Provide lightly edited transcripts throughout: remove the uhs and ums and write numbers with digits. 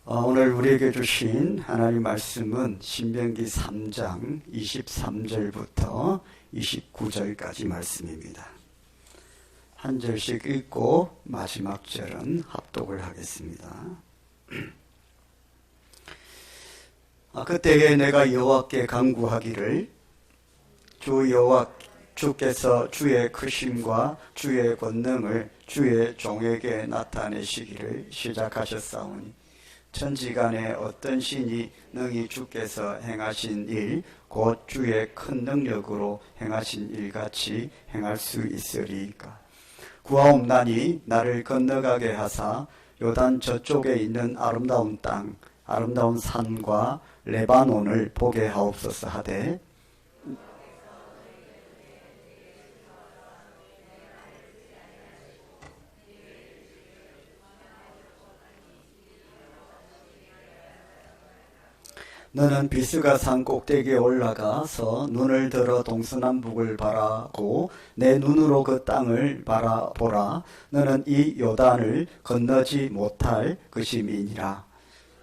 오늘 우리에게 주신 하나님 말씀은 신명기 3장 23절부터 29절까지 말씀입니다. 한 절씩 읽고 마지막 절은 합독을 하겠습니다. 그때에 내가 여호와께 간구하기를 주 여호와 주께서 주의 크심과 주의 권능을 주의 종에게 나타내시기를 시작하셨사오니 천지간에 어떤 신이 능히 주께서 행하신 일 곧 주의 큰 능력으로 행하신 일같이 행할 수 있으리이까. 구하옵나니 나를 건너가게 하사 요단 저쪽에 있는 아름다운 땅 아름다운 산과 레바논을 보게 하옵소서 하되 너는 비스가 산 꼭대기에 올라가서 눈을 들어 동서남북을 바라고 내 눈으로 그 땅을 바라보라. 너는 이 요단을 건너지 못할 것임이니라.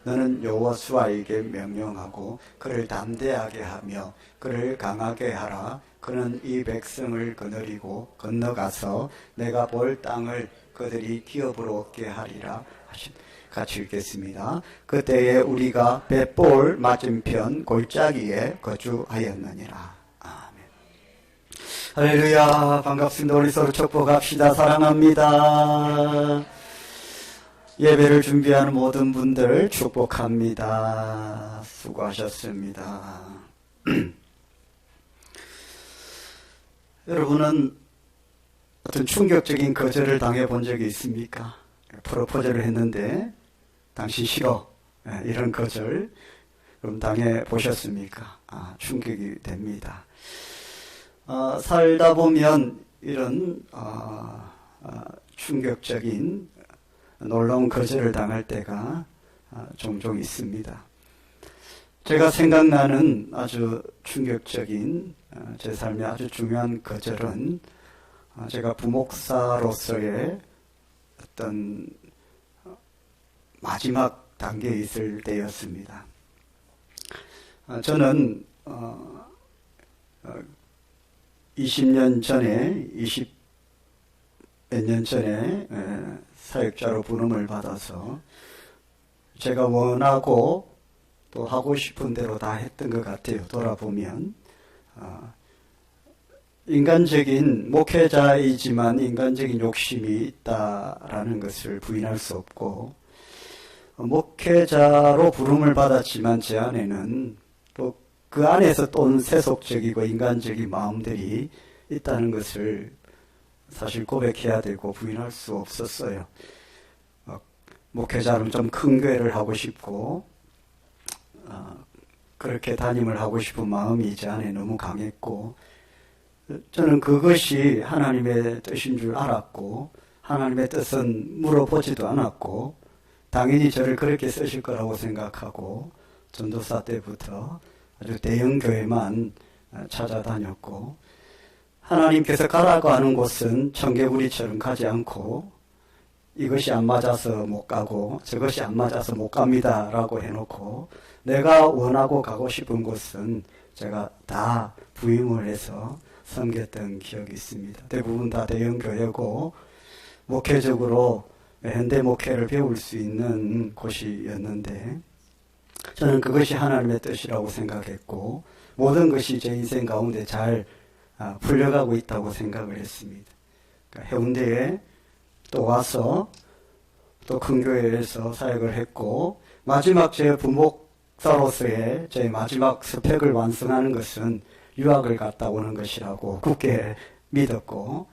너는 여호수아에게 명령하고 그를 담대하게 하며 그를 강하게 하라. 그는 이 백성을 거느리고 건너가서 내가 볼 땅을 그들이 기업으로 얻게 하리라 하신. 같이 읽겠습니다. 그때에 우리가 벳볼 맞은편 골짜기에 거주하였느니라. 아멘. 할렐루야. 반갑습니다. 우리 서로 축복합시다. 사랑합니다. 예배를 준비하는 모든 분들 축복합니다. 수고하셨습니다. 여러분은 어떤 충격적인 거절을 당해본 적이 있습니까? 프로포즈를 했는데 당신 싫어, 이런 거절 그럼 당해보셨습니까? 충격이 됩니다. 살다 보면 이런 충격적인 놀라운 거절을 당할 때가 종종 있습니다. 제가 생각나는 아주 충격적인 제 삶의 아주 중요한 거절은 제가 부목사로서의 어떤 마지막 단계에 있을 때였습니다. 저는 20년 전에 20몇 년 전에 사역자로 부름을 받아서 제가 원하고 또 하고 싶은 대로 다 했던 것 같아요. 돌아보면 인간적인 목회자이지만 인간적인 욕심이 있다라는 것을 부인할 수 없고 목회자로 부름을 받았지만 제 안에는 또 그 안에서 또 세속적이고 인간적인 마음들이 있다는 것을 사실 고백해야 되고 부인할 수 없었어요. 목회자는 좀 큰 교회를 하고 싶고 그렇게 담임을 하고 싶은 마음이 제 안에 너무 강했고 저는 그것이 하나님의 뜻인 줄 알았고 하나님의 뜻은 물어보지도 않았고 당연히 저를 그렇게 쓰실 거라고 생각하고 전도사 때부터 아주 대형 교회만 찾아다녔고 하나님께서 가라고 하는 곳은 청개구리처럼 가지 않고 이것이 안 맞아서 못 가고 저것이 안 맞아서 못 갑니다 라고 해놓고 내가 원하고 가고 싶은 곳은 제가 다 부임을 해서 섬겼던 기억이 있습니다. 대부분 다 대형 교회고 목회적으로 현대 목회를 배울 수 있는 곳이었는데 저는 그것이 하나님의 뜻이라고 생각했고 모든 것이 제 인생 가운데 잘 풀려가고 있다고 생각을 했습니다. 그러니까 해운대에 또 와서 또 큰 교회에서 사역을 했고 마지막 제 부목사로서의 제 마지막 스펙을 완성하는 것은 유학을 갔다 오는 것이라고 굳게 믿었고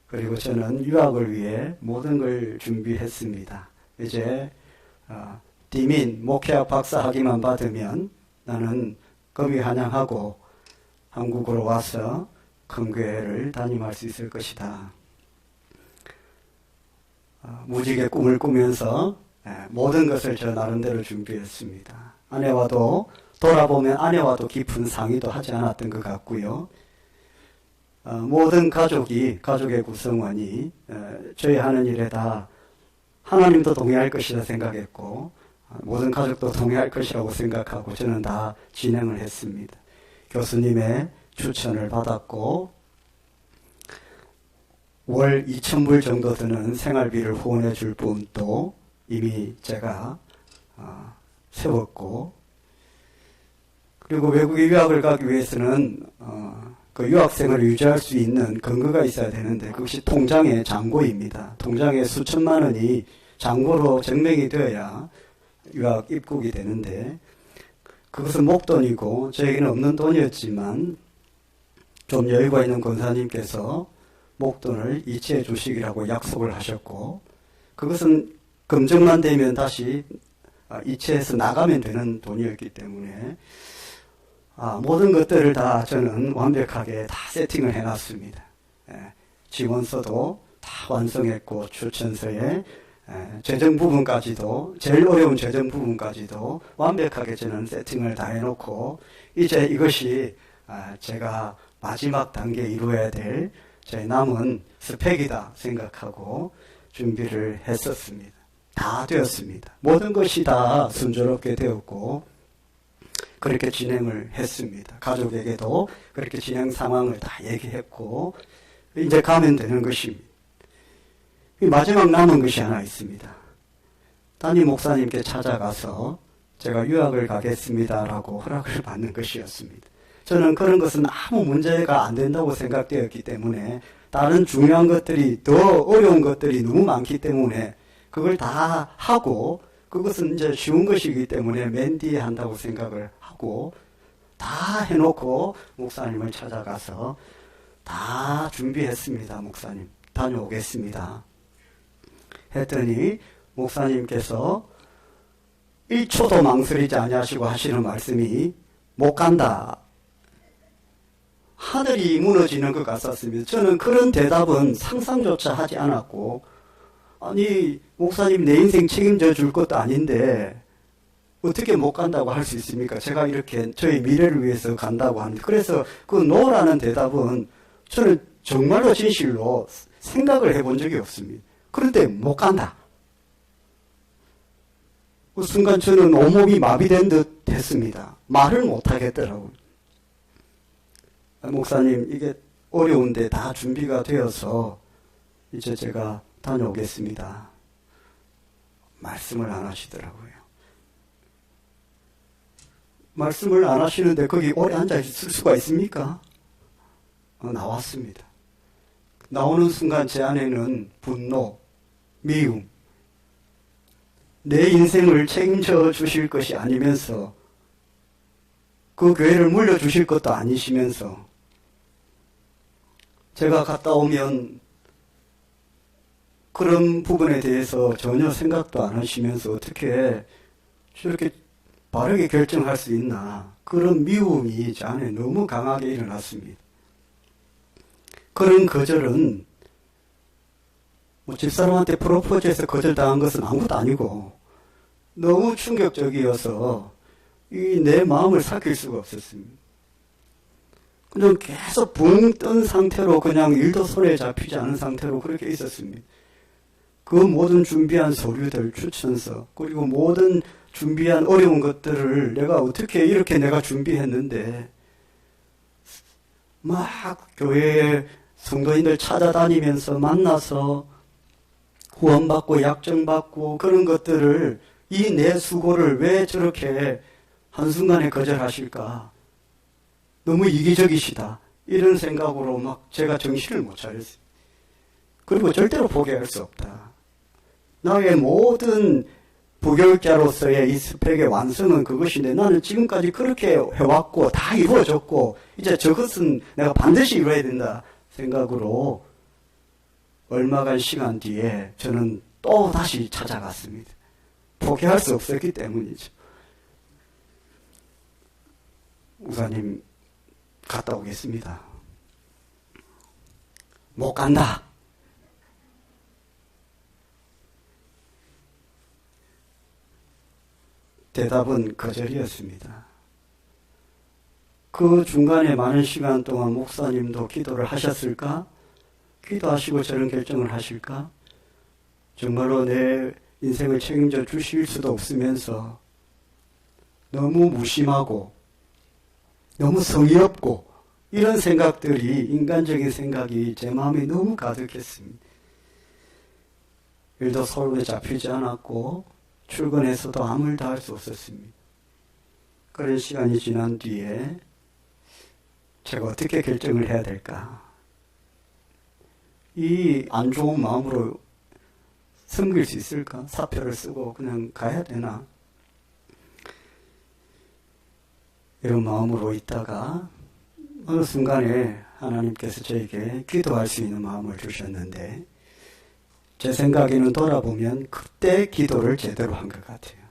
그리고 저는 유학을 위해 모든 걸 준비했습니다. 이제 디민 목회학 박사 학위만 받으면 나는 검이 한양하고 한국으로 와서 큰 교회를 담임할 수 있을 것이다. 무지개 꿈을 꾸면서 모든 것을 저 나름대로 준비했습니다. 아내와도 돌아보면 아내와도 깊은 상의도 하지 않았던 것 같고요. 모든 가족의 구성원이 저희 하는 일에 다 하나님도 동의할 것이라 생각했고 모든 가족도 동의할 것이라고 생각하고 저는 다 진행을 했습니다. 교수님의 추천을 받았고 월 2,000불 정도 드는 생활비를 후원해 줄 부분도 이미 제가 세웠고, 그리고 외국에 유학을 가기 위해서는 그 유학생을 유지할 수 있는 근거가 있어야 되는데 그것이 통장의 잔고입니다. 통장에 수천만 원이 잔고로 증명이 되어야 유학 입국이 되는데 그것은 목돈이고 저에게는 없는 돈이었지만 좀 여유가 있는 권사님께서 목돈을 이체해 주시기라고 약속을 하셨고, 그것은 검증만 되면 다시 이체해서 나가면 되는 돈이었기 때문에 모든 것들을 다 저는 완벽하게 다 세팅을 해놨습니다. 지원서도 다 완성했고 추천서에 재정 부분까지도, 제일 어려운 재정 부분까지도 완벽하게 저는 세팅을 다 해놓고 이제 이것이 제가 마지막 단계에 이루어야 될 제 남은 스펙이다 생각하고 준비를 했었습니다. 다 되었습니다. 모든 것이 다 순조롭게 되었고 그렇게 진행을 했습니다. 가족에게도 그렇게 진행 상황을 다 얘기했고 이제 가면 되는 것입니다. 마지막 남은 것이 하나 있습니다. 담임 목사님께 찾아가서 제가 유학을 가겠습니다라고 허락을 받는 것이었습니다. 저는 그런 것은 아무 문제가 안 된다고 생각되었기 때문에 다른 중요한 것들이 더 어려운 것들이 너무 많기 때문에 그걸 다 하고 그것은 이제 쉬운 것이기 때문에 맨 뒤에 한다고 생각을 하고 다 해놓고 목사님을 찾아가서 다 준비했습니다. 목사님 다녀오겠습니다 했더니 목사님께서 1초도 망설이지 아니하시고 하시는 말씀이 못 간다. 하늘이 무너지는 것 같았습니다. 저는 그런 대답은 상상조차 하지 않았고, 아니 목사님 내 인생 책임져 줄 것도 아닌데 어떻게 못 간다고 할 수 있습니까? 제가 이렇게 저희 미래를 위해서 간다고 하는데, 그래서 그 노라는 대답은 저는 정말로 진실로 생각을 해본 적이 없습니다. 그런데 못 간다. 그 순간 저는 온몸이 마비된 듯 했습니다. 말을 못 하겠더라고요. 목사님 이게 어려운데 다 준비가 되어서 이제 제가 다녀오겠습니다. 말씀을 안 하시더라고요. 말씀을 안 하시는데 거기 오래 앉아 있을 수가 있습니까? 나왔습니다. 나오는 순간 제 안에는 분노, 미움, 내 인생을 책임져 주실 것이 아니면서 그 교회를 물려주실 것도 아니시면서 제가 갔다 오면 그런 부분에 대해서 전혀 생각도 안 하시면서 어떻게 저렇게 바르게 결정할 수 있나, 그런 미움이 제 안에 너무 강하게 일어났습니다. 그런 거절은 집사람한테 프로포즈해서 거절당한 것은 아무것도 아니고 너무 충격적이어서 내 마음을 삭힐 수가 없었습니다. 그냥 계속 붕 뜬 상태로 그냥 일도 손에 잡히지 않은 상태로 그렇게 있었습니다. 그 모든 준비한 서류들, 추천서, 그리고 모든 준비한 어려운 것들을 내가 어떻게 이렇게 내가 준비했는데 막 교회에 성도인들 찾아다니면서 만나서 후원받고 약정받고 그런 것들을, 이 내 수고를 왜 저렇게 한순간에 거절하실까? 너무 이기적이시다. 이런 생각으로 막 제가 정신을 못 차렸어요. 그리고 절대로 포기할 수 없다. 나의 모든 부교육자로서의 이 스펙의 완성은 그것인데 나는 지금까지 그렇게 해왔고 다 이루어졌고 이제 저것은 내가 반드시 이루어야 된다 생각으로 얼마간 시간 뒤에 저는 또 다시 찾아갔습니다. 포기할 수 없었기 때문이죠. 목사님 갔다 오겠습니다. 못 간다. 대답은 거절이었습니다. 그 중간에 많은 시간 동안 목사님도 기도를 하셨을까? 기도하시고 저런 결정을 하실까? 정말로 내 인생을 책임져 주실 수도 없으면서 너무 무심하고 너무 성의 없고 이런 생각들이, 인간적인 생각이 제 마음에 너무 가득했습니다. 일도 서울에 잡히지 않았고 출근해서도 아무 일도 할 수 없었습니다. 그런 시간이 지난 뒤에 제가 어떻게 결정을 해야 될까? 이 안 좋은 마음으로 섬길 수 있을까? 사표를 쓰고 그냥 가야 되나? 이런 마음으로 있다가 어느 순간에 하나님께서 저에게 기도할 수 있는 마음을 주셨는데, 제 생각에는 돌아보면 그때 기도를 제대로 한 것 같아요.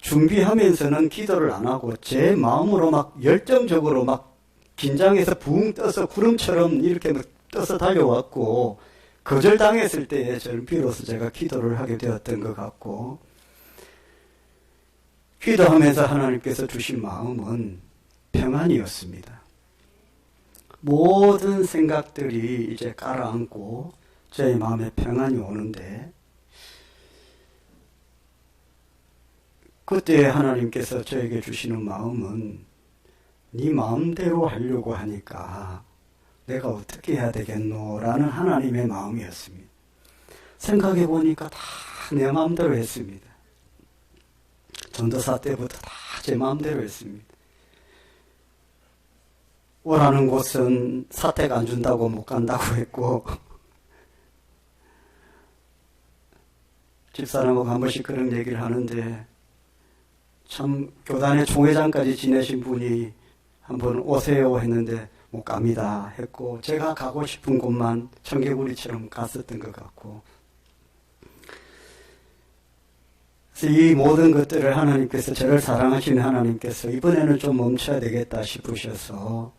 준비하면서는 기도를 안 하고 제 마음으로 막 열정적으로 막 긴장해서 붕 떠서 구름처럼 이렇게 막 떠서 달려왔고, 거절당했을 때에 저는 비로소 제가 기도를 하게 되었던 것 같고, 기도하면서 하나님께서 주신 마음은 평안이었습니다. 모든 생각들이 이제 가라앉고 제 마음에 평안이 오는데, 그때 하나님께서 저에게 주시는 마음은 네 마음대로 하려고 하니까 내가 어떻게 해야 되겠노? 라는 하나님의 마음이었습니다. 생각해 보니까 다 내 마음대로 했습니다. 전도사 때부터 다 제 마음대로 했습니다. 오라는 곳은 사택 안 준다고 못 간다고 했고, 집사람하고 한 번씩 그런 얘기를 하는데, 참 교단의 총회장까지 지내신 분이 한번 오세요 했는데 못 갑니다 했고, 제가 가고 싶은 곳만 청개구리처럼 갔었던 것 같고, 그래서 이 모든 것들을 하나님께서, 저를 사랑하시는 하나님께서 이번에는 좀 멈춰야 되겠다 싶으셔서,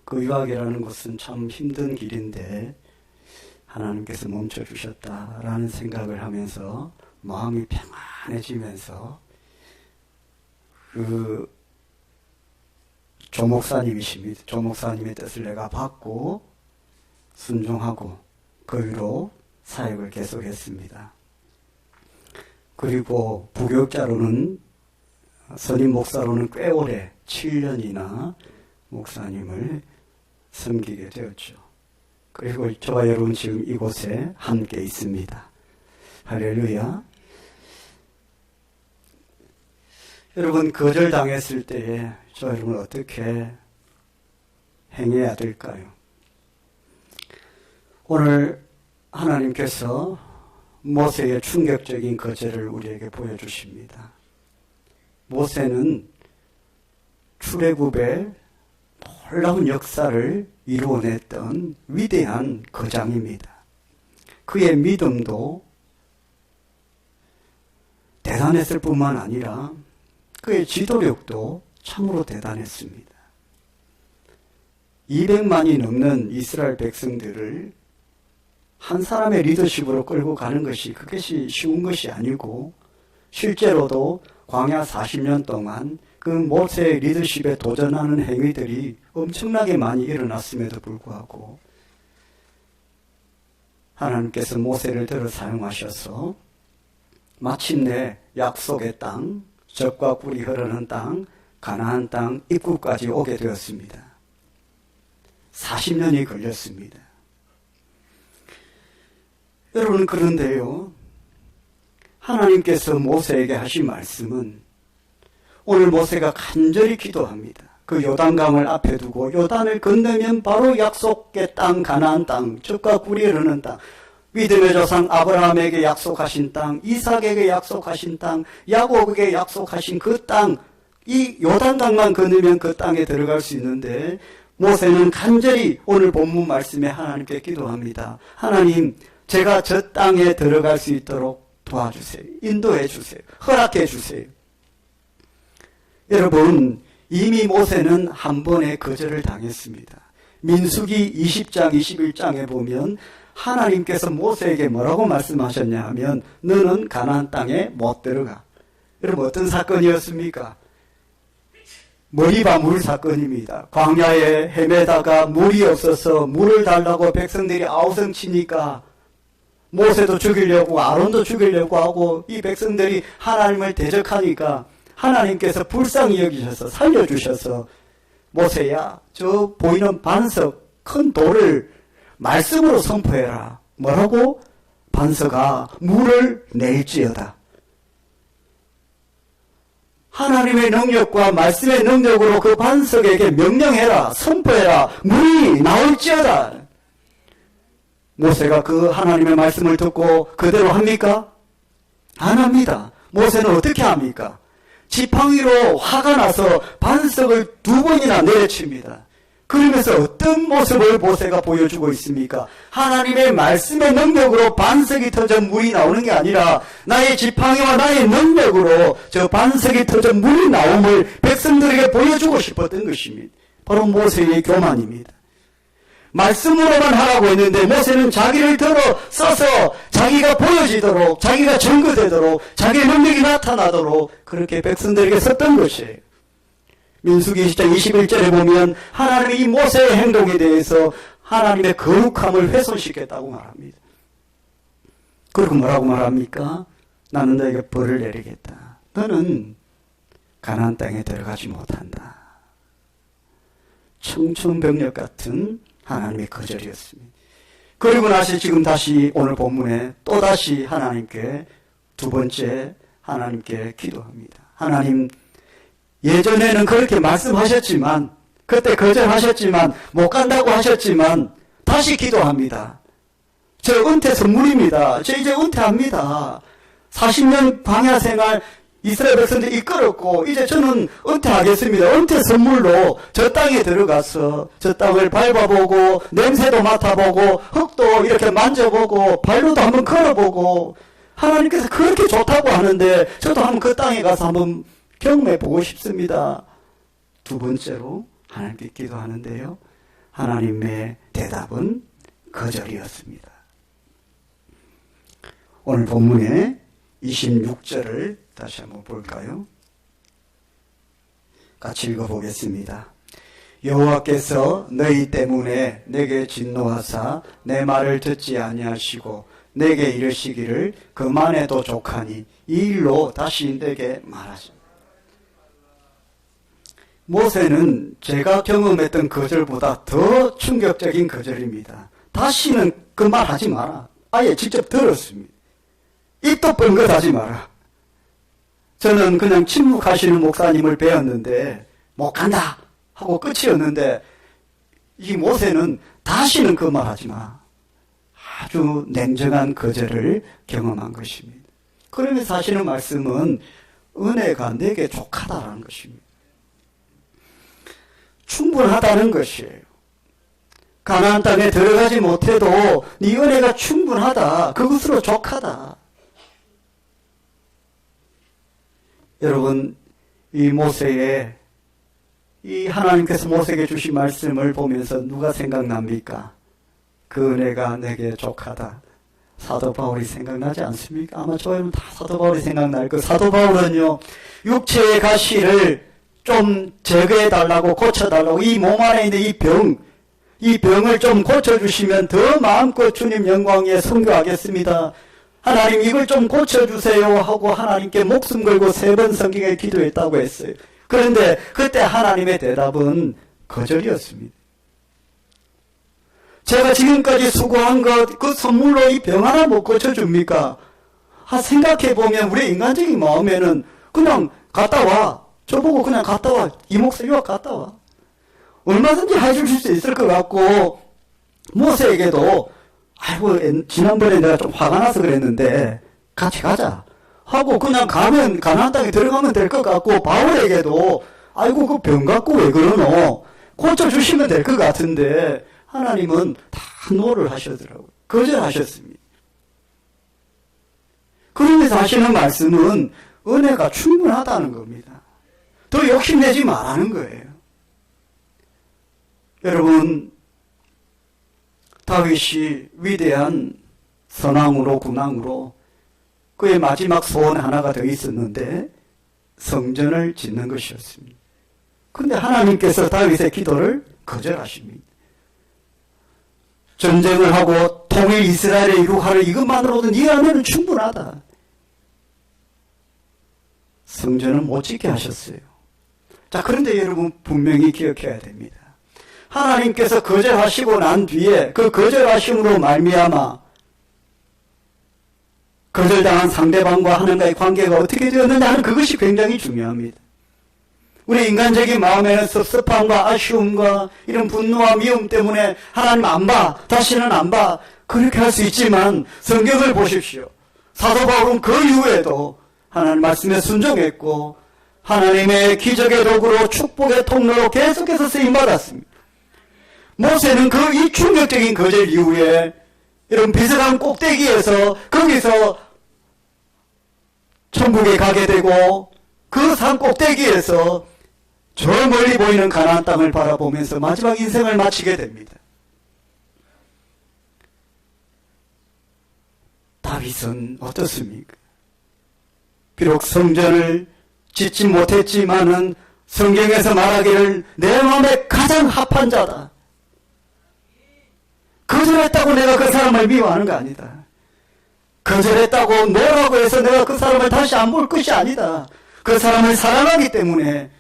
그 유학이라는 것은 참 힘든 길인데 하나님께서 멈춰주셨다라는 생각을 하면서 마음이 평안해지면서, 그 조목사님이십니다. 조목사님의 뜻을 내가 받고 순종하고 그 위로 사역을 계속했습니다. 그리고 부교육자로는, 선임 목사로는 꽤 오래 7년이나 목사님을 섬기게 되었죠. 그리고 저와 여러분 지금 이곳에 함께 있습니다. 할렐루야. 여러분, 거절당했을 때에 저 여러분 어떻게 행해야 될까요? 오늘 하나님께서 모세의 충격적인 거절을 우리에게 보여주십니다. 모세는 출애굽의 놀라운 역사를 이루어냈던 위대한 거장입니다. 그의 믿음도 대단했을 뿐만 아니라 그의 지도력도 참으로 대단했습니다. 200만이 넘는 이스라엘 백성들을 한 사람의 리더십으로 끌고 가는 것이, 그것이 쉬운 것이 아니고, 실제로도 광야 40년 동안 그 모세의 리더십에 도전하는 행위들이 엄청나게 많이 일어났음에도 불구하고 하나님께서 모세를 들어 사용하셔서 마침내 약속의 땅, 젖과 꿀이 흐르는 땅, 가나안 땅 입구까지 오게 되었습니다. 40년이 걸렸습니다. 여러분, 그런데요, 하나님께서 모세에게 하신 말씀은, 오늘 모세가 간절히 기도합니다. 그 요단강을 앞에 두고 요단을 건너면 바로 약속의 땅, 가나안 땅, 젖과 꿀이 흐르는 땅, 믿음의 조상 아브라함에게 약속하신 땅, 이삭에게 약속하신 땅, 야곱에게 약속하신 그 땅, 이 요단강만 건너면 그 땅에 들어갈 수 있는데, 모세는 간절히 오늘 본문 말씀에 하나님께 기도합니다. 하나님, 제가 저 땅에 들어갈 수 있도록 도와주세요. 인도해 주세요. 허락해 주세요. 여러분, 이미 모세는 한 번의 거절을 당했습니다. 민수기 20장, 21장에 보면 하나님께서 모세에게 뭐라고 말씀하셨냐 하면, 너는 가나안 땅에 못 들어가. 여러분, 어떤 사건이었습니까? 머리바 물 사건입니다. 광야에 헤매다가 물이 없어서 물을 달라고 백성들이 아우성치니까 모세도 죽이려고 아론도 죽이려고 하고 이 백성들이 하나님을 대적하니까 하나님께서 불쌍히 여기셔서 살려주셔서 모세야 저 보이는 반석 큰 돌을 말씀으로 선포해라. 뭐라고? 반석아 물을 내일지어다. 하나님의 능력과 말씀의 능력으로 그 반석에게 명령해라. 선포해라. 물이 나올지어다. 모세가 그 하나님의 말씀을 듣고 그대로 합니까? 안 합니다. 모세는 어떻게 합니까? 지팡이로 화가 나서 반석을 2번이나 내려칩니다. 그러면서 어떤 모습을 모세가 보여주고 있습니까? 하나님의 말씀의 능력으로 반석이 터져 물이 나오는 게 아니라 나의 지팡이와 나의 능력으로 저 반석이 터져 물이 나옴을 백성들에게 보여주고 싶었던 것입니다. 바로 모세의 교만입니다. 말씀으로만 하라고 했는데 모세는 자기를 들어 써서 자기가 보여지도록, 자기가 증거되도록, 자기의 능력이 나타나도록 그렇게 백성들에게 썼던 것이에요. 민수기 10장 21절에 보면 하나님이 이 모세의 행동에 대해서 하나님의 거룩함을 훼손시켰다고 말합니다. 그리고 뭐라고 말합니까? 나는 너에게 벌을 내리겠다. 너는 가나안 땅에 들어가지 못한다. 청천벽력 같은 하나님의 거절이었습니다. 그리고 나서 지금 다시 오늘 본문에 또다시 하나님께 2번째 하나님께 기도합니다. 하나님, 예전에는 그렇게 말씀하셨지만 그때 거절하셨지만 못 간다고 하셨지만 다시 기도합니다. 저 은퇴 선물입니다. 저 이제 은퇴합니다. 40년 광야 생활 이스라엘 백성들 이끌었고 이제 저는 은퇴하겠습니다. 은퇴 선물로 저 땅에 들어가서 저 땅을 밟아보고 냄새도 맡아보고 흙도 이렇게 만져보고 발로도 한번 걸어보고 하나님께서 그렇게 좋다고 하는데 저도 한번 그 땅에 가서 한번 경험해보고 싶습니다. 2번째로 하나님께 기도하는데요. 하나님의 대답은 거절이었습니다. 오늘 본문의 26절을 다시 한번 볼까요? 같이 읽어보겠습니다. 여호와께서 너희 때문에 내게 진노하사 내 말을 듣지 아니하시고 내게 이르시기를 그만해도 족하니 이 일로 다시 내게 말하시오. 모세는 제가 경험했던 거절보다 더 충격적인 거절입니다. 다시는 그 말 하지 마라. 아예 직접 들었습니다. 입도 뻥긋하지 마라. 저는 그냥 침묵하시는 목사님을 배웠는데 못 간다 하고 끝이었는데 이 모세는 다시는 그 말 하지 마. 아주 냉정한 거절을 경험한 것입니다. 그러면서 하시는 말씀은 은혜가 내게 족하다라는 것입니다. 충분하다는 것이에요. 가나안 땅에 들어가지 못해도 네 은혜가 충분하다. 그것으로 족하다. 여러분, 이 모세의 이 하나님께서 모세에게 주신 말씀을 보면서 누가 생각납니까? 그 은혜가 내게 족하다. 사도 바울이 생각나지 않습니까? 아마 저희는 다 사도 바울이 생각날 거. 사도 바울은요, 육체의 가시를 좀 제거해달라고, 고쳐달라고, 이 몸 안에 있는 이 병을 좀 고쳐주시면 더 마음껏 주님 영광에 선교하겠습니다. 하나님 이걸 좀 고쳐주세요 하고 하나님께 목숨 걸고 3번 성경에 기도했다고 했어요. 그런데 그때 하나님의 대답은 거절이었습니다. 제가 지금까지 수고한 것, 그 선물로 이 병 하나 못 고쳐줍니까? 생각해보면 우리 인간적인 마음에는 그냥 갔다 와. 저보고 그냥 갔다 와. 이 목사 유학 갔다 와. 얼마든지 해줄 수 있을 것 같고, 모세에게도, 아이고, 지난번에 내가 좀 화가 나서 그랬는데, 같이 가자. 하고, 그냥 가면, 가나안 땅에 들어가면 될 것 같고, 바울에게도, 아이고, 그 병 갖고 왜 그러노? 고쳐주시면 될 것 같은데, 하나님은 다 노를 하시더라고요. 거절하셨습니다. 그러면서 하시는 말씀은 은혜가 충분하다는 겁니다. 더 욕심내지 말라는 거예요. 여러분, 다윗이 위대한 선왕으로 군왕으로 그의 마지막 소원 하나가 더 있었는데 성전을 짓는 것이었습니다. 그런데 하나님께서 다윗의 기도를 거절하십니다. 전쟁을 하고 통일 이스라엘에 이룩하는 이것만으로도 네 안에는 충분하다. 성전을 못 짓게 하셨어요. 자, 그런데 여러분 분명히 기억해야 됩니다. 하나님께서 거절하시고 난 뒤에 그 거절하심으로 말미암아 거절당한 상대방과 하나님과의 관계가 어떻게 되었느냐 하는 그것이 굉장히 중요합니다. 우리 인간적인 마음에는 섭섭함과 아쉬움과 이런 분노와 미움 때문에 하나님 안 봐, 다시는 안 봐, 그렇게 할 수 있지만 성경을 보십시오. 사도 바울은 그 이후에도 하나님 말씀에 순종했고 하나님의 기적의 도구로 축복의 통로로 계속해서 쓰임받았습니다. 모세는 그 이 충격적인 거절 이후에 이런 비석한 꼭대기에서 거기서 천국에 가게 되고 그 산 꼭대기에서 저 멀리 보이는 가나안 땅을 바라보면서 마지막 인생을 마치게 됩니다. 다윗은 어떻습니까? 비록 성전을 짓지 못했지만은 성경에서 말하기를 내 마음에 가장 합한 자다. 거절했다고 내가 그 사람을 미워하는 거 아니다. 거절했다고 뭐라고 해서 내가 그 사람을 다시 안 볼 것이 아니다. 그 사람을 사랑하기 때문에,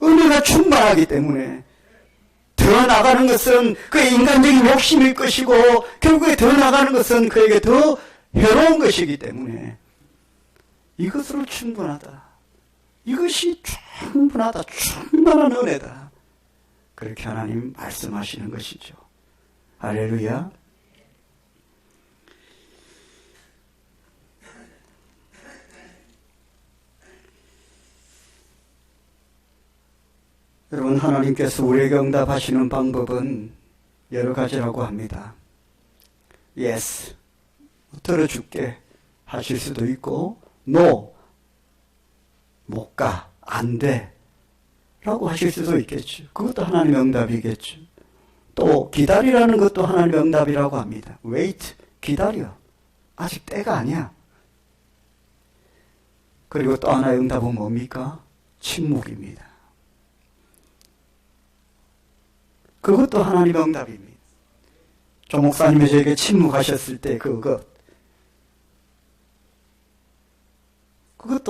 은혜가 충만하기 때문에 더 나가는 것은 그의 인간적인 욕심일 것이고 결국에 더 나가는 것은 그에게 더 해로운 것이기 때문에 이것으로 충분하다. 이것이 충분하다. 충만한 은혜다. 그렇게 하나님 말씀하시는 것이죠. 할렐루야. 여러분, 하나님께서 우리에게 응답하시는 방법은 여러 가지라고 합니다. Yes, 들어줄게 하실 수도 있고 No, 못 가, 안 돼 라고 하실 수도 있겠죠. 그것도 하나님의 응답이겠죠. 또 기다리라는 것도 하나님의 응답이라고 합니다. Wait, 기다려. 아직 때가 아니야. 그리고 또 하나의 응답은 뭡니까? 침묵입니다. 그것도 하나님의 응답입니다. 조 목사님이 저에게 침묵하셨을 때 그것도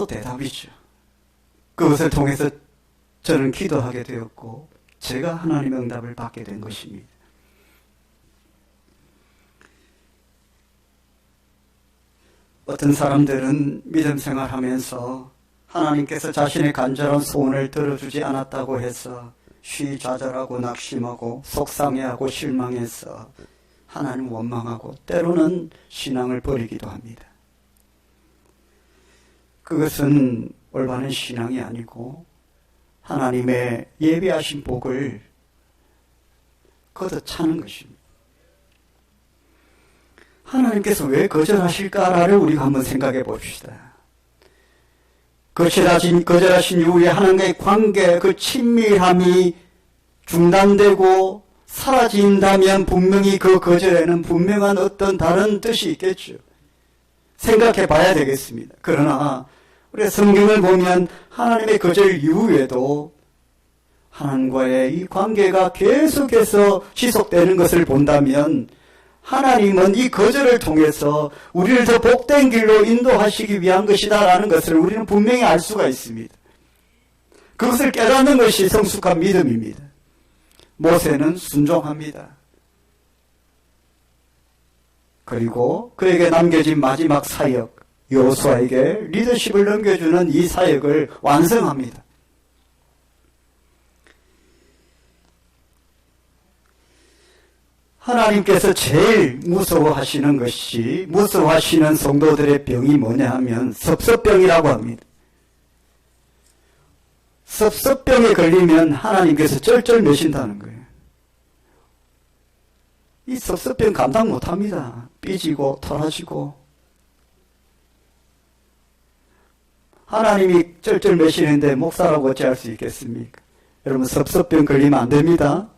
대답이죠. 그것을 통해서 저는 기도하게 되었고 제가 하나님의 응답을 받게 된 것입니다. 어떤 사람들은 믿음 생활하면서 하나님께서 자신의 간절한 소원을 들어주지 않았다고 해서 좌절하고 낙심하고 속상해하고 실망해서 하나님 원망하고 때로는 신앙을 버리기도 합니다. 그것은 올바른 신앙이 아니고 하나님의 예비하신 복을 걷어차는 것입니다. 하나님께서 왜 거절하실까를 우리가 한번 생각해 봅시다. 거절하신 이후에 하나님과의 관계, 그 친밀함이 중단되고 사라진다면 분명히 그 거절에는 분명한 어떤 다른 뜻이 있겠죠. 생각해 봐야 되겠습니다. 그러나 우리 성경을 보면 하나님의 거절 이후에도 하나님과의 이 관계가 계속해서 지속되는 것을 본다면 하나님은 이 거절을 통해서 우리를 더 복된 길로 인도하시기 위한 것이다라는 것을 우리는 분명히 알 수가 있습니다. 그것을 깨닫는 것이 성숙한 믿음입니다. 모세는 순종합니다. 그리고 그에게 남겨진 마지막 사역, 여호수아에게 리더십을 넘겨주는 이 사역을 완성합니다. 하나님께서 제일 무서워하시는 것이, 무서워하시는 성도들의 병이 뭐냐 하면 섭섭병이라고 합니다. 섭섭병에 걸리면 하나님께서 쩔쩔매신다는 거예요. 이 섭섭병 감당 못합니다. 삐지고 토라지고. 하나님이 쩔쩔매시는데 목사라고 어찌할 수 있겠습니까? 여러분, 섭섭병 걸리면 안 됩니다.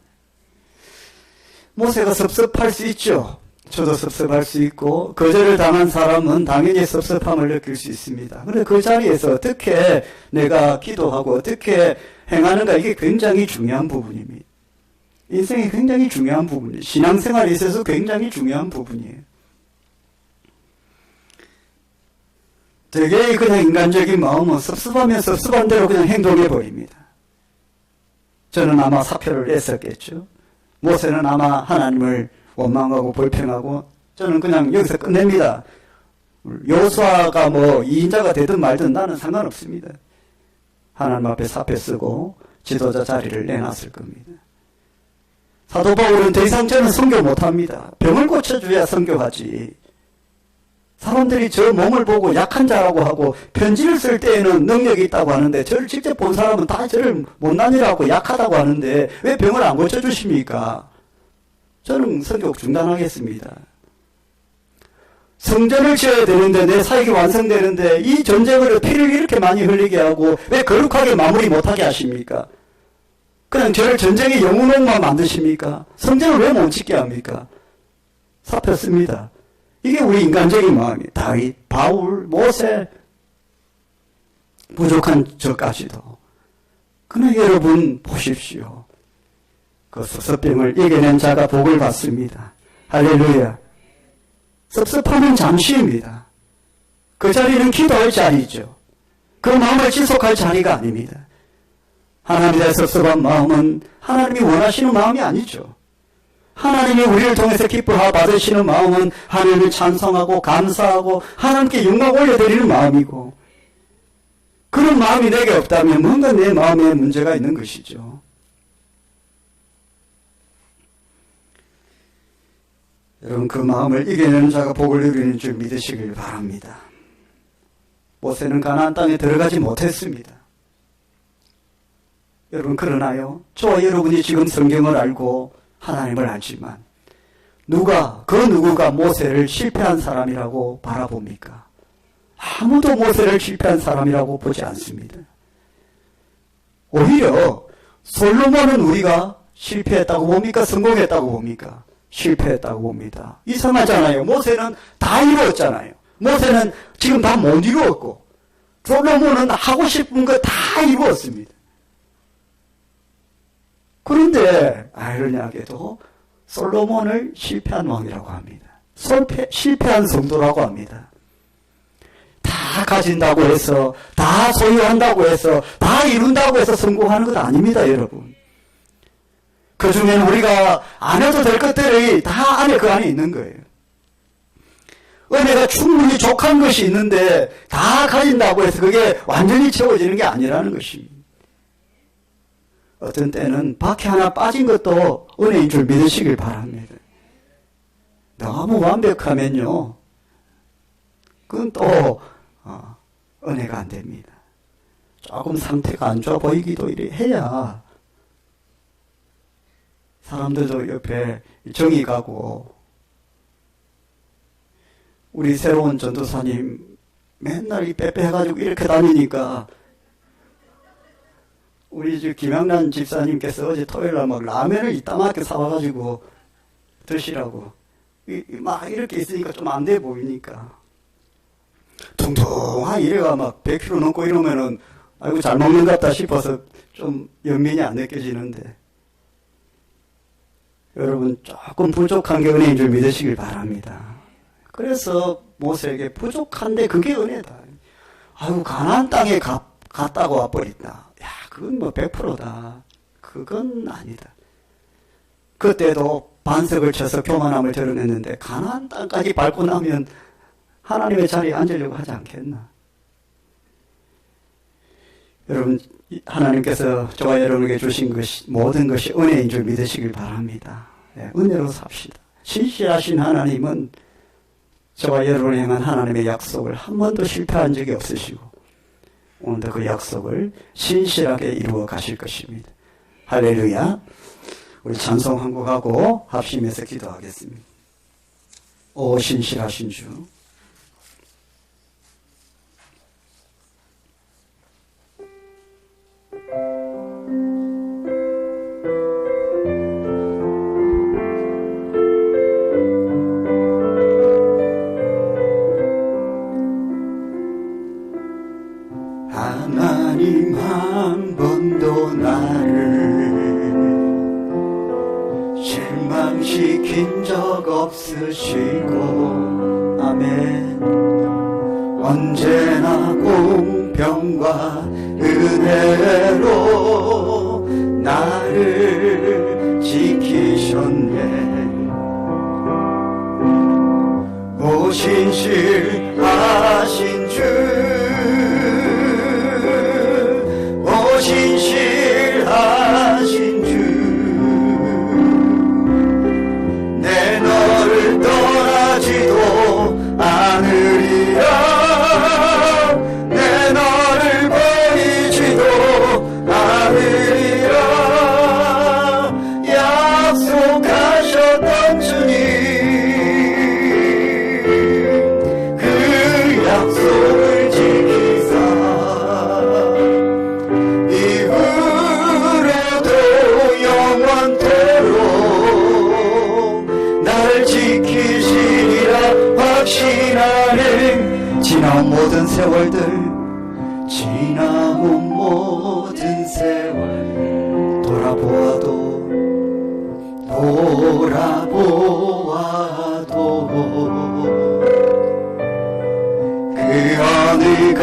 모세가 섭섭할 수 있죠. 저도 섭섭할 수 있고 거절을 당한 사람은 당연히 섭섭함을 느낄 수 있습니다. 그런데 그 자리에서 어떻게 내가 기도하고 어떻게 행하는가, 이게 굉장히 중요한 부분입니다. 인생이 굉장히 중요한 부분이에요. 신앙생활에 있어서 굉장히 중요한 부분이에요. 되게 그냥 인간적인 마음은 섭섭하면 섭섭한 대로 그냥 행동해버립니다. 저는 아마 사표를 냈었겠죠. 모세는 아마 하나님을 원망하고 불평하고 저는 그냥 여기서 끝냅니다. 여호수아가 뭐 2인자가 되든 말든 나는 상관없습니다. 하나님 앞에 사표 쓰고 지도자 자리를 내놨을 겁니다. 사도 바울은 더 이상 저는 선교 못합니다. 병을 고쳐줘야 선교하지. 사람들이 저 몸을 보고 약한 자라고 하고 편지를 쓸 때에는 능력이 있다고 하는데 저를 직접 본 사람은 다 저를 못난이라고 약하다고 하는데 왜 병을 안 고쳐주십니까? 저는 선교 중단하겠습니다. 성전을 지어야 되는데 내 사역이 완성되는데 이 전쟁으로 피를 이렇게 많이 흘리게 하고 왜 거룩하게 마무리 못하게 하십니까? 그냥 저를 전쟁의 영웅만 만드십니까? 성전을 왜 못 짓게 합니까? 사표 씁니다. 이게 우리 인간적인 마음이에요. 다윗, 바울, 모세 부족한 저까지도. 그러나 여러분 보십시오. 그 섭섭병을 이겨낸 자가 복을 받습니다. 할렐루야. 섭섭함은 잠시입니다. 그 자리는 기도할 자리죠. 그 마음을 지속할 자리가 아닙니다. 하나님의 섭섭한 마음은 하나님이 원하시는 마음이 아니죠. 하나님이 우리를 통해서 기뻐하 받으시는 마음은 하나님을 찬송하고 감사하고 하나님께 영광 올려드리는 마음이고, 그런 마음이 내게 없다면 뭔가 내 마음에 문제가 있는 것이죠. 여러분, 그 마음을 이겨내는 자가 복을 누리는 줄 믿으시길 바랍니다. 모세는 가나안 땅에 들어가지 못했습니다. 여러분, 그러나요? 저와 여러분이 지금 성경을 알고 하나님을 알지만 그 누구가 모세를 실패한 사람이라고 바라봅니까? 아무도 모세를 실패한 사람이라고 보지 않습니다. 오히려 솔로몬은 우리가 실패했다고 봅니까? 성공했다고 봅니까? 실패했다고 봅니다. 이상하잖아요. 모세는 다 이루었잖아요. 모세는 지금 다 못 이루었고 솔로몬은 하고 싶은 거 다 이루었습니다. 그런데 아이러니하게도 솔로몬을 실패한 왕이라고 합니다. 실패한 성도라고 합니다. 다 가진다고 해서, 다 소유한다고 해서, 다 이룬다고 해서 성공하는 것 아닙니다, 여러분. 그 중에는 우리가 안 해도 될 것들이 다 그 안에 있는 거예요. 은혜가 충분히 족한 것이 있는데 다 가진다고 해서 그게 완전히 채워지는 게 아니라는 것입니다. 어떤 때는 바퀴 하나 빠진 것도 은혜인 줄 믿으시길 바랍니다. 너무 완벽하면요, 그건 또 은혜가 안 됩니다. 조금 상태가 안 좋아 보이기도 이래 해야 사람들도 옆에 정이 가고. 우리 새로운 전도사님 맨날 이 빼빼해가지고 이렇게 다니니까 우리 김양란 집사님께서 어제 토요일날 막 라면을 이따만하게 사와가지고 드시라고 막 이렇게 있으니까 좀 안 돼 보이니까 퉁퉁한 이래가 막 100kg 넘고 이러면은 아이고 잘 먹는 것 같다 싶어서 좀 연민이 안 느껴지는데, 여러분 조금 부족한 게 은혜인 줄 믿으시길 바랍니다. 그래서 모세에게 부족한데 그게 은혜다. 아이고 가나안 땅에 갔다고 와버린다. 야, 그건 뭐 100%다. 그건 아니다. 그때도 반석을 쳐서 교만함을 드러냈는데 가나안 땅까지 밟고 나면 하나님의 자리에 앉으려고 하지 않겠나. 여러분, 하나님께서 저와 여러분에게 주신 모든 것이 은혜인 줄 믿으시길 바랍니다. 네, 은혜로 삽시다. 신실하신 하나님은 저와 여러분을 향한 하나님의 약속을 한 번도 실패한 적이 없으시고 오늘도 그 약속을 신실하게 이루어 가실 것입니다. 할렐루야. 우리 찬송 한 곡 하고 합심해서 기도하겠습니다. 오 신실하신 주, 하나님 한 번도 나를 실망시킨 적 없으시고 아멘. 언제나 공평과 은혜로 나를 지키셨네. 오 신실하신 주, 오 신실하신 주, 내 너를 떠나지도 않으리라. 내 너를 버리지도 않으리라. 약속하셨던 주님, 그 약속을 지키사 이후로도 영원토록 날 지키시리라 확신하네. 지나온 모든 세월들, 지나온 모든 세월 돌아보아도 그 어느 것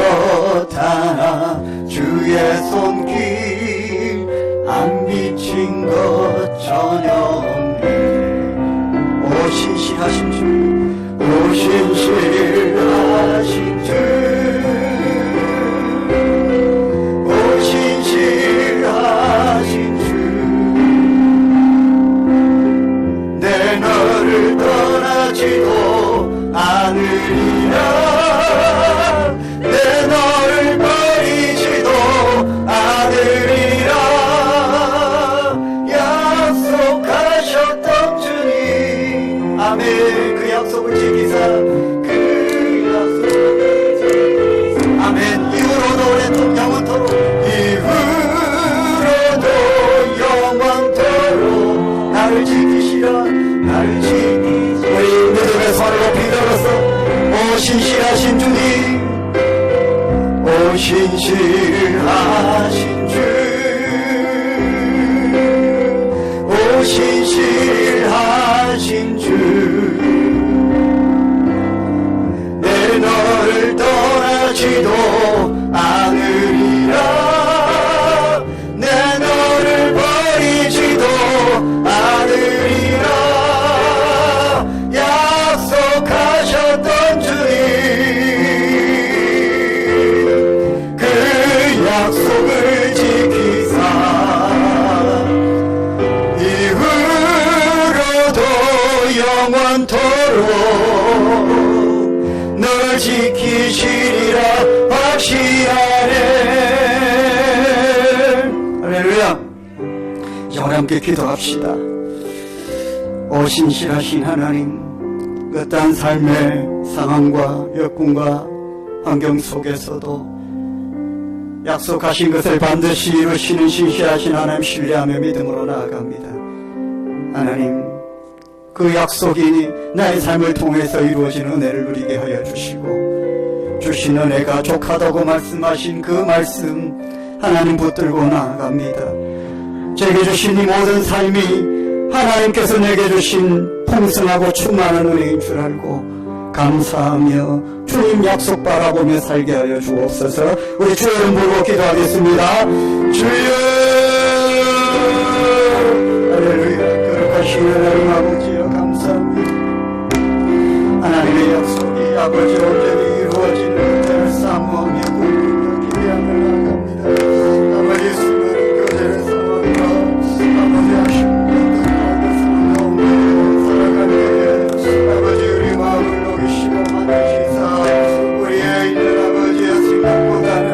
하나 주의 손길 안 비친 것 전혀 없네. 오 신실하신 주, 오 신실하신 주, 오 신실하신 주, 내 너를 떠나지도 않으리라. 내 너를 버리지도 않으리라. 약속하셨던 주님, 아멘. 그 약속을 지키사, 그 약속을 지키사, 아멘. 이후로도 오랫동안 영원토록, 이후로도 영원토록 나를 지키시라. 나를 지키시라. 우리 믿음의 손을 높이 들어서 오 신실하신 주님, 오 신실하신 주, 오 신실하신 주, 내 너를 떠나지도 않으리라. 내 너를 버리지도 않으리라. 약속하셨던 주님, 그 약속을 지키사 이후로도 영원토록 널 지키시리라 확신하네. 할렐루야. 이제 우리 함께 기도합시다. 오 신실하신 하나님, 어떠한 삶의 상황과 여건과 환경 속에서도 약속하신 것을 반드시 이루시는 신실하신 하나님 신뢰하며 믿음으로 나아갑니다. 하나님, 그 약속이 나의 삶을 통해서 이루어진 은혜를 누리게 하여 주시고, 주신 은혜가 족하다고 말씀하신 그 말씀 하나님 붙들고 나아갑니다. 제게 주신 이 모든 삶이 하나님께서 내게 주신 풍성하고 충만한 은혜인 줄 알고 감사하며 주님 약속 바라보며 살게 하여 주옵소서. 우리 주의 이름 부르고 기도하겠습니다. 주여, 할렐루야. 거룩하신 하나님 아버지여 감사합니다. 하나님의 약속이 아버지 온전히 이루어지는 것을 사모하며 기대하며 나아갑니다. 아버지 수많은 거절의 상황과 아버지 아쉬운 아버지 우리 마음을 녹이시고 만드시사 우리의 있는 아버지의 생각보다는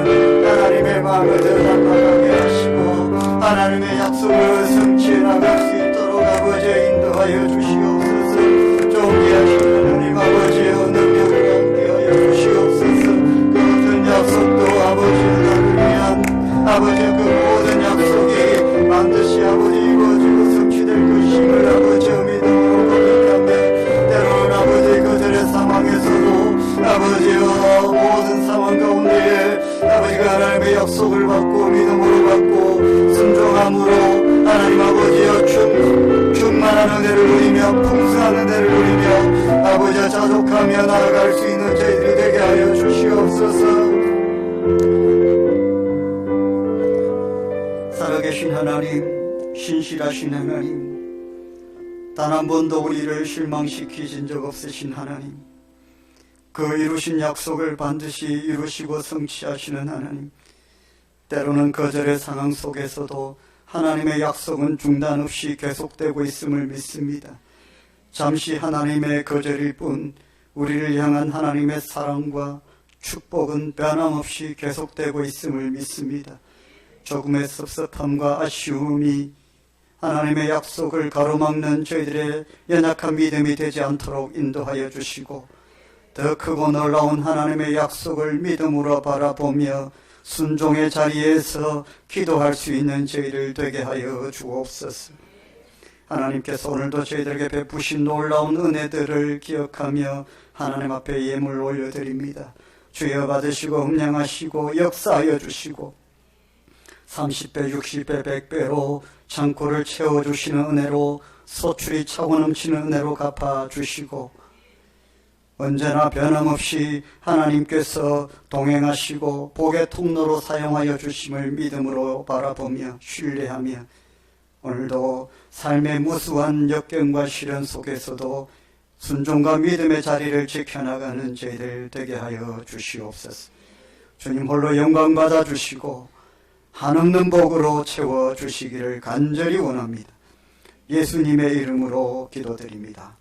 하나님의 마음을 더 담당하게 하시고 하나님의 약속을 성취해 나갈 수 있도록 아버지 인도하여 주시옵소서. 좋게 하신 하나님 아버지의 능력을 함께 하여 주시옵소서. 그 모든 약속도 아버지 나를 위한 아버지 그 모든 약속이 반드시 아버지 이루어지고 성취될 것임을 아버지 믿음으로 고백하며 때로는 아버지 그들의 상황에서도 아버지여 모든 상황 가운데에 아버지가 하나님의 약속을 받고 믿음으로 받고 순종함으로 하나님 아버지여 충만한 은혜를 누리며 풍성한 은혜를 누리며 아버지와 자족하며 나아갈 수 있는 저희들이 되게 하여 주시옵소서. 살아계신 하나님, 신실하신 하나님, 단 한 번도 우리를 실망시키신 적 없으신 하나님, 그 이루신 약속을 반드시 이루시고 성취하시는 하나님, 때로는 거절의 상황 속에서도 하나님의 약속은 중단 없이 계속되고 있음을 믿습니다. 잠시 하나님의 거절일 뿐 우리를 향한 하나님의 사랑과 축복은 변함없이 계속되고 있음을 믿습니다. 조금의 섭섭함과 아쉬움이 하나님의 약속을 가로막는 저희들의 연약한 믿음이 되지 않도록 인도하여 주시고, 더 크고 놀라운 하나님의 약속을 믿음으로 바라보며 순종의 자리에서 기도할 수 있는 저희를 되게 하여 주옵소서. 하나님께서 오늘도 저희들에게 베푸신 놀라운 은혜들을 기억하며 하나님 앞에 예물을 올려드립니다. 주여 받으시고 흠량하시고 역사하여 주시고 30배, 60배, 100배로 창고를 채워주시는 은혜로 소출이 차고 넘치는 은혜로 갚아주시고, 언제나 변함없이 하나님께서 동행하시고 복의 통로로 사용하여 주심을 믿음으로 바라보며 신뢰하며 오늘도 삶의 무수한 역경과 시련 속에서도 순종과 믿음의 자리를 지켜나가는 저희들 되게 하여 주시옵소서. 주님 홀로 영광 받아 주시고 한없는 복으로 채워주시기를 간절히 원합니다. 예수님의 이름으로 기도드립니다.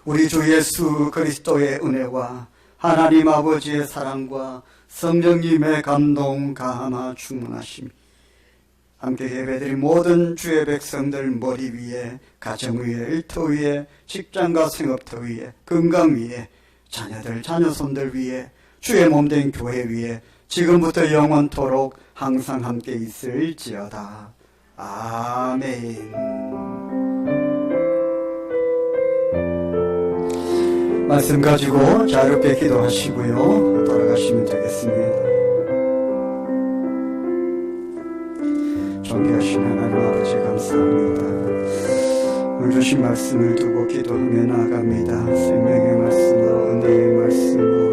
우리 주 예수 그리스도의 은혜와 하나님 아버지의 사랑과 성령님의 감동 감화 충만하심, 함께 예배드린 모든 주의 백성들 머리 위에, 가정 위에, 일터 위에, 직장과 생업터 위에, 건강 위에, 자녀들, 자녀손들 위에, 주의 몸된 교회 위에 지금부터 영원토록 항상 함께 있을지어다. 아멘. 말씀 가지고 자유롭게 기도하시고요, 돌아가시면 되겠습니다. 존귀하신 하나님 아버지 감사합니다. 오늘 주신 말씀을 두고 기도하며 나아갑니다. 생명의 말씀으로, 은혜의 말씀으로